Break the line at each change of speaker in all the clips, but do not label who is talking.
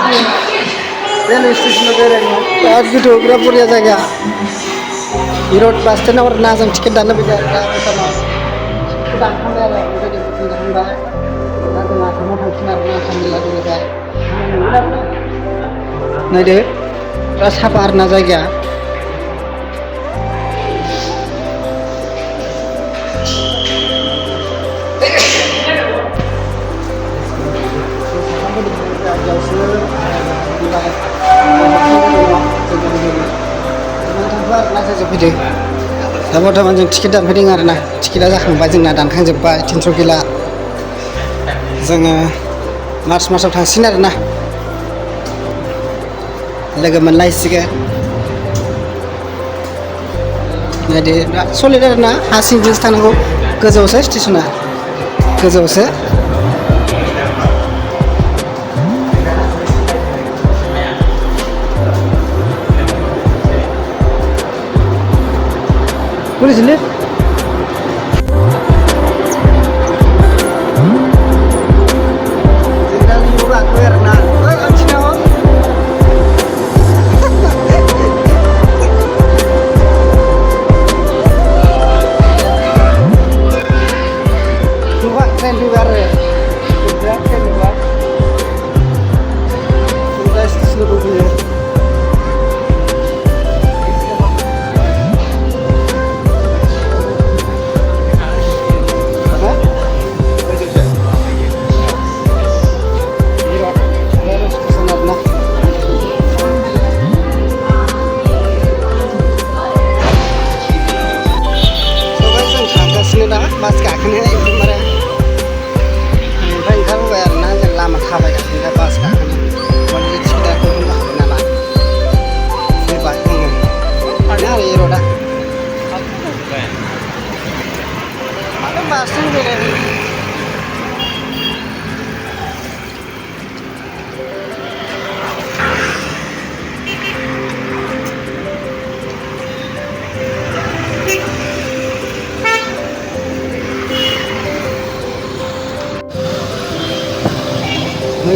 Railway station बेरायनो बिराद गोथौ बिराद बरिया जायगा इरड बास स्टेन्डआव आरोना जों टिकेट दाननो फैदों आरो दा भुटानाव टिकेटखौ दानखांबाय आरो अलरेडि बुकिं खालामबाय दा जों आसामाव थांसिगोन आरोना आसामनि लागोनिफ्राय नायदो बिराद साफा आरोना जायगाया दा बर्थमान जों टिकेट दानफैदों आरोना टिकेटआ जाखांबाय जोंना दानखांजोब्बाय 300 गैला जोङो मार्च मासाव थांसिगोन आरोना लोगो मोनलायसिगोन नायदो बिराद सलिड आरोना हा सिंजोंसो थांनांगौ गोजौआवसो स्टेसना गोजौआवसो What is it? Mas kakaknya itu mereka kan bayar nanya lama apa ya kita pas kakaknya kalau di sini aku nggak kenal saya banyak ada hari roda ada bahasa beda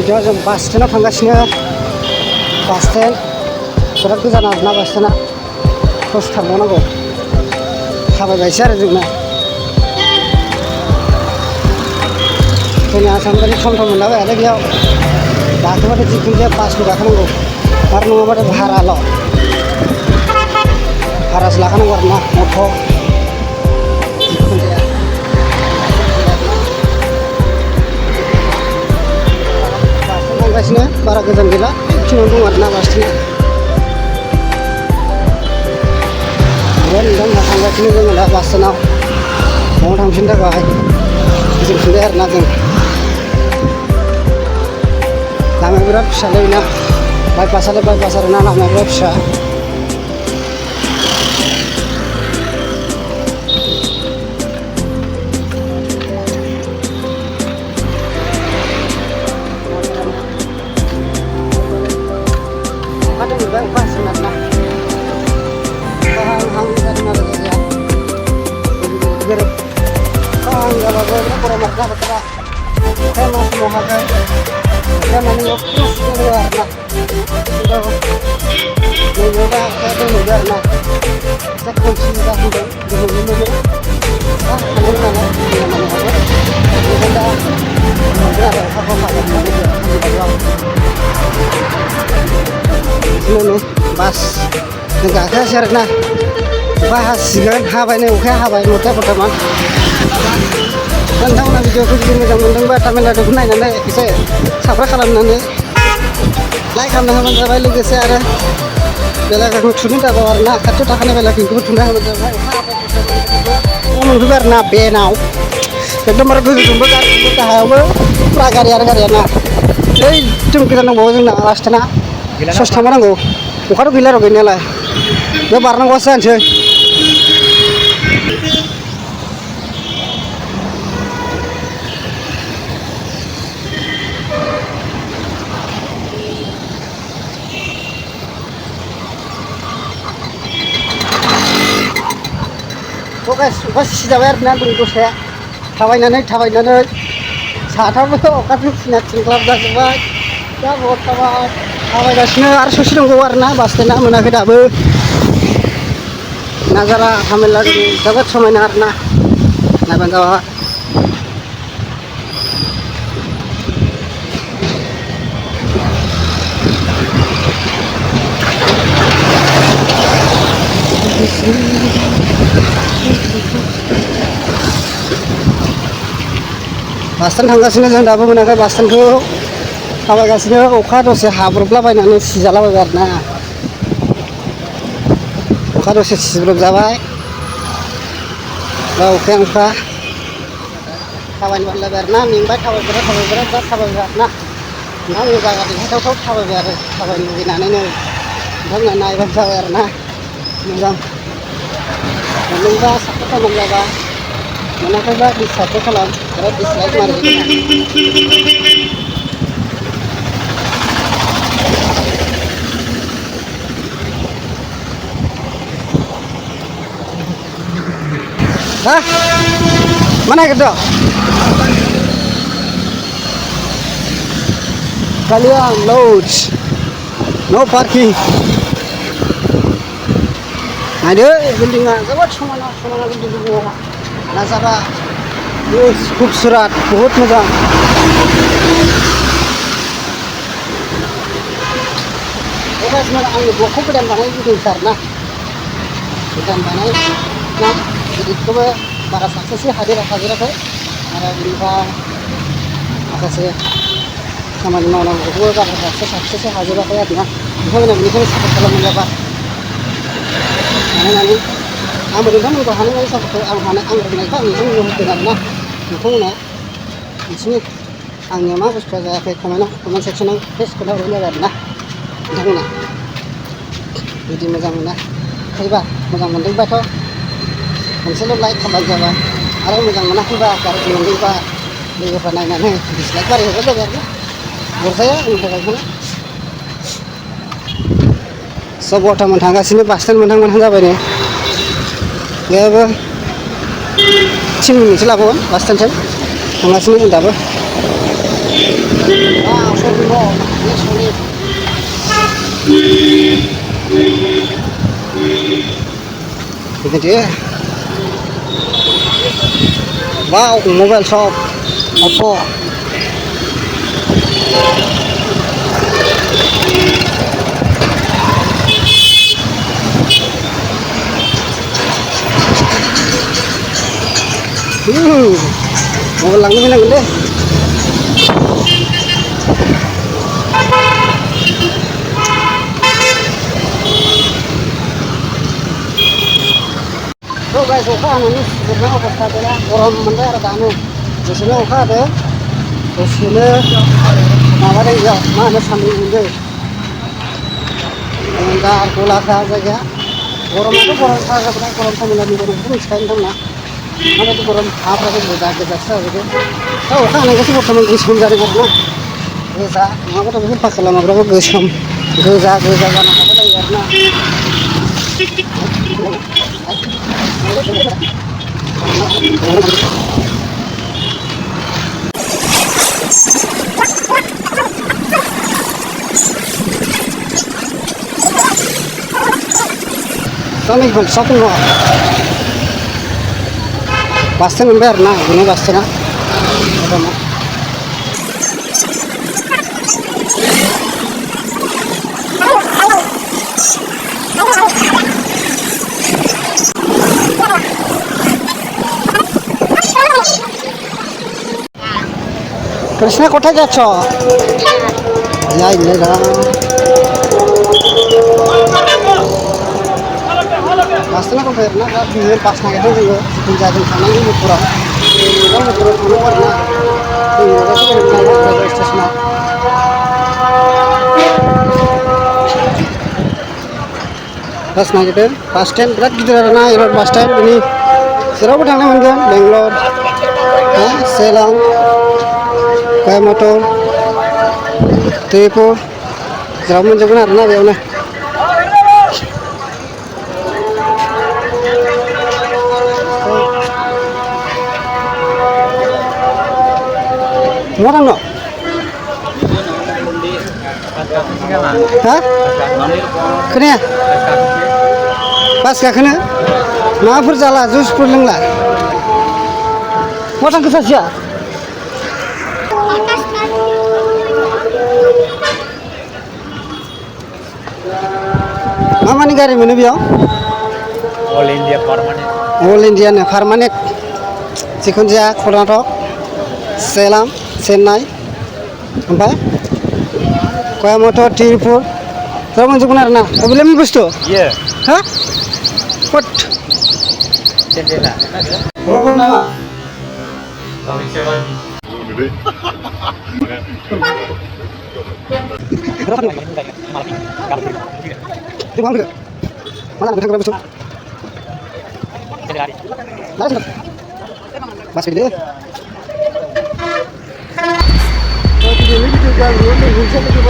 दा जों बास स्टेन्डआव थांगासिनो बास stand बिराद गोजान आरोना बास स्टेन्डआ दसे थांबावनांगौ थाबायबायसो आरो जोंना जोंनि आसामनिफ्राय सम मोनलाबायालै बेयाव गाखोबाथाय जिखुनु जाया बासखौ गाखोनांगौ आरो नङाबाथाय भारासो लाखानांगौ आरोना अट' जिखुनु जाया थांगासिनो बारा गोजान गैला खिनियावनो दं आरोना बास स्टेन्डआ नोंथां थांगासिनो जोङो दा बास स्टेन्डआव न'आव थांफिननो थाखाय गिदिंफिनबाय आरोना जों लामाया बिराद फिसालै ना बाइपास आरोना लामाया बिराद फिसा Bas negara syaratnya bahas kan habai nih oke habai mudah pertama kan tahu nanti jauh begini yang mending buat tamen ada guna nanti bisa sabra kalam nanti like kamu nanti sampai lagi sih ada bela kamu curi tak warna kacau tak kena bela kingku curi nanti kamu juga na benau kita mereka jumpa kan kita hawa prakarya na jum kita nang bawa jeng na last na sos tamu nanggo bukan gila roh gini lah, gue barang kosan sih. Oke, sudah bayar nanti itu saya. Tawain nanti, saat apa? Kan sinar cengklap dah sebab. दा बर्थमान थाबायगासिनो आरो ससे दंबावो आरोना बास स्टेन्डआ मोनाखै दाबो नाजारा हामेला जोबोद समायना आरोना नायबानो जाबाय बास स्टेन्ड थांगासिनो जों दाबो मोनाखै बास स्टेन्डखौ थाबायगासिनो अखा दसे हाब्रबलाबायनानै सिजालाबायबाय आरोना अखा दसे सिब्रबजाबाय दा अखायानोखा थाबायनो बालायबाय आरोना मेंबाय थाबायग्रा दा थाबायबाय आरोना नोंथांमोननि जायगा देखायथावथाव थाबायबाय आरो थाबायनो लुगैनानैनो नोंथांमोना नायबानो जाबाय आरोना मोजां मोनदोंबा साबस्क्राइब खालामजाबा मोनाखैबा प्लिज साबस्क्राइब खालाम आरो dislike मारिदो Hah? Mana gitu? Kalian loads, no parking. Nah dia buildingnya, jawab semana building itu. Nazara, yes, खूबसूरत, बहुत मजा. Oke, sebenarnya angin blokku pedang banai itu besar nah. Pedang banai, nah. Jadi itu para saksi sih hadir apa ada berupa saksi sama lima orang itu para saksi sih hadir apa ya nah itu benar-benar sakit kalau mendapat ini ambil itu untuk hal ini sakit ambil ini kan itu yang tidak nah itu nah di sini angin mah supaya kayak komen section face kena orangnya nah itu nah jadi macam mana coba macam mending baca मोनसेल' like खालामबानो जाबाय आरो मोजां मोनाखैबा गाज्रि मोनदोंबा लोगोफ्रा नायनानै dislike मारि हरबानो जाबाय आरोना हरजाया आंनि थाखाय सब बर्थमान थांगासिनो बास स्टेन्ड मोनहां जाबाय नै बेयावबो 3 मिनिटसो लाबावगोन बास स्टेन्डसिम थांगासिनो जों दाबो बेबायदि Wow, mobile shop Oppo. Mobile langit mana gede? So guys, oka ini sebenarnya apa saja orang mana ada kamu. Di sini oka ada, di sini nama dia mana sambil ini. Enggak bola saja. Orang itu orang saja bukan orang sambil ini orang itu sekarang tu na. Mana tu orang apa tu beda saja gitu. So oka ini sih bukan mengisi dari mana. Geza, mana tu mungkin pakai lama berapa geza kan apa tu ya na. Kami shopping mall. Bus stand member na, ini bus stand na. Apa na? Krishna কোথায় যাচ্ছ? যাই না Pastinya kok bayar nak biar pas nak itu juga penjagaan sana ini kurang. Kalau kurang keluar nak, ini kita sudah naik ke stasiun. Pas nak itu, bus stand berat gitu karena ini bus stand ini. Serapa thangnya mungkin Bangalore, Selang, Coimbatore, Tirupur, serapa mungkin karena biarnya. Mau kan no? Ha? खोनाया बास गाखोनो माबाफोर जाला जुसफोर लोंला मा थांखो सासेया मा मानि गारि मोनो बेयाव
All India permanent.
अल इन्डियानो पारमानेन्ट जिखुनु जाया कर्नाटक सेलाम चेन्नाइ ओमफ्राय कयामट'र तिरुपुर ज' मोनजोबगोन आरो ना अबेलाय मा बुस्थु
Yeah.
हा कट
Jendela.
बर'फोर नामा itu mana mana ada berapa buku mana mas ini jadi video kan